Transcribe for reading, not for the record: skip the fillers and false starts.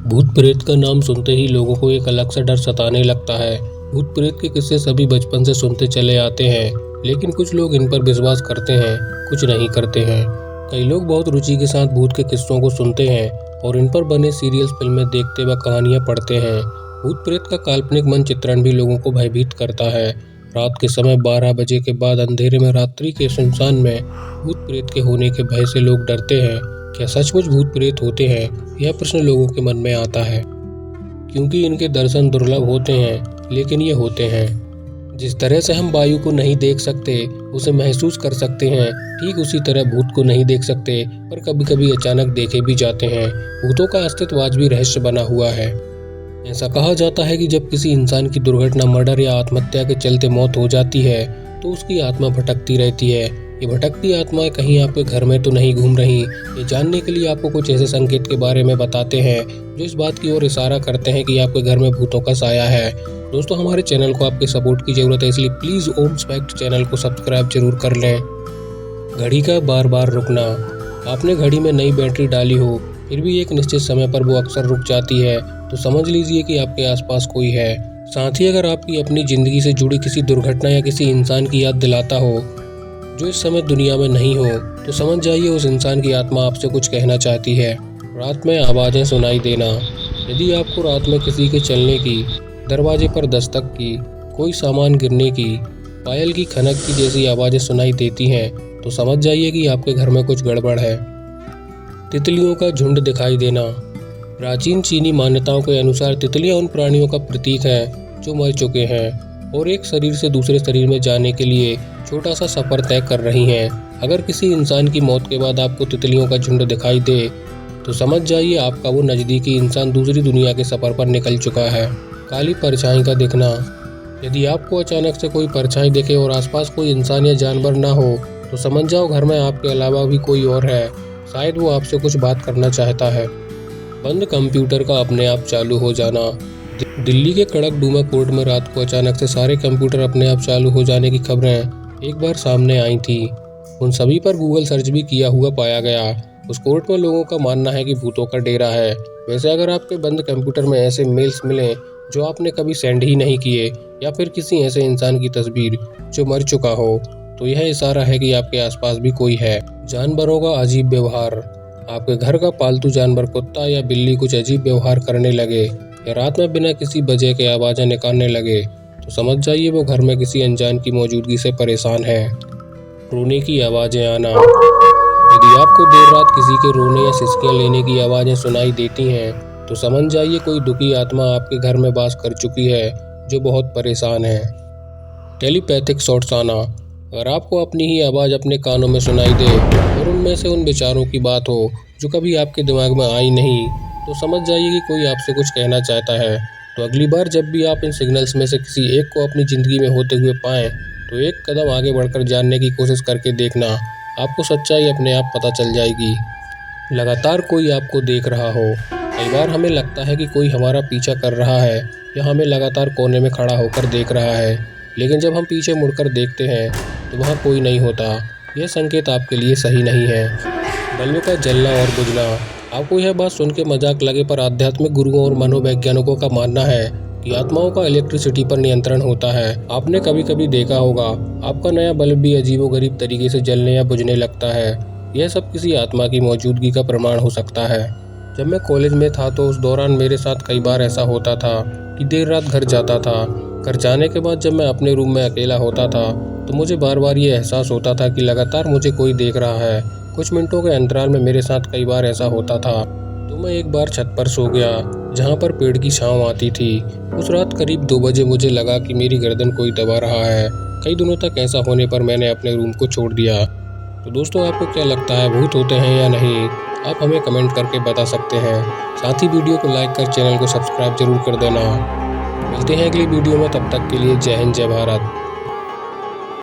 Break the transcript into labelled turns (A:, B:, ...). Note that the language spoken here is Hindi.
A: भूत प्रेत का नाम सुनते ही लोगों को एक अलग सा डर सताने लगता है। भूत प्रेत के किस्से सभी बचपन से सुनते चले आते हैं, लेकिन कुछ लोग इन पर विश्वास करते हैं, कुछ नहीं करते हैं। कई लोग बहुत रुचि के साथ भूत के किस्सों को सुनते हैं और इन पर बने सीरियल्स, फिल्में देखते व कहानियां पढ़ते हैं। भूत प्रेत का काल्पनिक मन चित्रण भी लोगों को भयभीत करता है। रात के समय 12 बजे के बाद अंधेरे में रात्रि के सुनसान में भूत प्रेत के होने के भय से लोग डरते हैं। क्या सचमुच भूत प्रेत होते हैं? यह प्रश्न लोगों के मन में आता है, क्योंकि इनके दर्शन दुर्लभ होते हैं, लेकिन ये होते हैं। जिस तरह से हम वायु को नहीं देख सकते, उसे महसूस कर सकते हैं, ठीक उसी तरह भूत को नहीं देख सकते, पर कभी कभी अचानक देखे भी जाते हैं। भूतों का अस्तित्व आज भी रहस्य बना हुआ है। ऐसा कहा जाता है कि जब किसी इंसान की दुर्घटना, मर्डर या आत्महत्या के चलते मौत हो जाती है, तो उसकी आत्मा भटकती रहती है। ये भटकती आत्माएं कहीं आपके घर में तो नहीं घूम रही। ये जानने के लिए आपको कुछ ऐसे संकेत के बारे में बताते हैं जो इस बात की ओर इशारा करते हैं कि आपके घर में भूतों का साया है। दोस्तों, हमारे चैनल को आपके सपोर्ट की जरूरत है, इसलिए प्लीज ओम्स फैक्ट चैनल को सब्सक्राइब जरूर कर लें। घड़ी का बार बार रुकना। आपने घड़ी में नई बैटरी डाली हो, फिर भी एक निश्चित समय पर वो अक्सर रुक जाती है, तो समझ लीजिए कि आपके आसपास कोई है। साथ ही अगर आपकी अपनी जिंदगी से जुड़ी किसी दुर्घटना या किसी इंसान की याद दिलाता हो जो इस समय दुनिया में नहीं हो, तो समझ जाइए उस इंसान की आत्मा आपसे कुछ कहना चाहती है। रात में आवाज़ें सुनाई देना। यदि आपको रात में किसी के चलने की, दरवाजे पर दस्तक की, कोई सामान गिरने की, पायल की खनक की जैसी आवाज़ें सुनाई देती हैं, तो समझ जाइए कि आपके घर में कुछ गड़बड़ है। तितलियों का झुंड दिखाई देना। प्राचीन चीनी मान्यताओं के अनुसार तितलियां उन प्राणियों का प्रतीक हैं जो मर चुके हैं और एक शरीर से दूसरे शरीर में जाने के लिए छोटा सा सफर तय कर रही हैं। अगर किसी इंसान की मौत के बाद आपको तितलियों का झुंड दिखाई दे, तो समझ जाइए आपका वो नज़दीकी इंसान दूसरी दुनिया के सफर पर निकल चुका है। काली परछाई का दिखना। यदि आपको अचानक से कोई परछाई दिखे और आसपास कोई इंसान या जानवर ना हो, तो समझ जाओ घर में आपके अलावा भी कोई और है। शायद वो आपसे कुछ बात करना चाहता है। बंद कंप्यूटर का अपने आप चालू हो जाना। दिल्ली के कड़कड़डूमा कोर्ट में रात को अचानक से सारे कंप्यूटर अपने आप चालू हो जाने की खबरें एक बार सामने आई थी। उन सभी पर गूगल सर्च भी किया हुआ पाया गया। उस कोर्ट में लोगों का मानना है कि भूतों का डेरा है। वैसे अगर आपके बंद कंप्यूटर में ऐसे मेल्स मिलें जो आपने कभी सेंड ही नहीं किए, या फिर किसी ऐसे इंसान की तस्वीर जो मर चुका हो, तो यह इशारा है कि आपके आसपास भी कोई है। जानवरों का अजीब व्यवहार। आपके घर का पालतू जानवर, कुत्ता या बिल्ली कुछ अजीब व्यवहार करने लगे या रात में बिना किसी वजह के आवाज़ें निकालने लगे, तो समझ जाइए वो घर में किसी अनजान की मौजूदगी से परेशान है। रोने की आवाज़ें आना। यदि आपको देर रात किसी के रोने या सिसकियां लेने की आवाज़ें सुनाई देती हैं, तो समझ जाइए कोई दुखी आत्मा आपके घर में वास कर चुकी है जो बहुत परेशान है। टेलीपैथिक शॉट्स आना। अगर आपको अपनी ही आवाज़ अपने कानों में सुनाई दे और उनमें से उन विचारों की बात हो जो कभी आपके दिमाग में आई नहीं, तो समझ जाइए कि कोई आपसे कुछ कहना चाहता है। तो अगली बार जब भी आप इन सिग्नल्स में से किसी एक को अपनी ज़िंदगी में होते हुए पाएं, तो एक कदम आगे बढ़कर जानने की कोशिश करके देखना। आपको सच्चाई अपने आप पता चल जाएगी। लगातार कोई आपको देख रहा हो। कई बार हमें लगता है कि कोई हमारा पीछा कर रहा है या हमें लगातार कोने में खड़ा होकर देख रहा है, लेकिन जब हम पीछे मुड़कर देखते हैं तो वहाँ कोई नहीं होता। यह संकेत आपके लिए सही नहीं है। बल्बों का जलना और बुझना। आपको यह बात सुन के मजाक लगे, पर आध्यात्मिक गुरुओं और मनोवैज्ञानिकों का मानना है कि आत्माओं का इलेक्ट्रिसिटी पर नियंत्रण होता है। आपने कभी कभी देखा होगा आपका नया बल्ब भी अजीबोगरीब तरीके से जलने या बुझने लगता है। यह सब किसी आत्मा की मौजूदगी का प्रमाण हो सकता है। जब मैं कॉलेज में था तो उस दौरान मेरे साथ कई बार ऐसा होता था कि देर रात घर जाता था। घर जाने के बाद जब मैं अपने रूम में अकेला होता था, तो मुझे बार बार ये एहसास होता था कि लगातार मुझे कोई देख रहा है। कुछ मिनटों के अंतराल में मेरे साथ कई बार ऐसा होता था। तो मैं एक बार छत पर सो गया जहाँ पर पेड़ की छांव आती थी। उस रात करीब 2 बजे मुझे लगा कि मेरी गर्दन कोई दबा रहा है। कई दिनों तक ऐसा होने पर मैंने अपने रूम को छोड़ दिया। तो दोस्तों, आपको क्या लगता है, भूत होते हैं या नहीं? आप हमें कमेंट करके बता सकते हैं। साथ ही वीडियो को लाइक कर चैनल को सब्सक्राइब जरूर कर देना। मिलते हैं अगली वीडियो में, तब तक के लिए जय हिंद, जय भारत।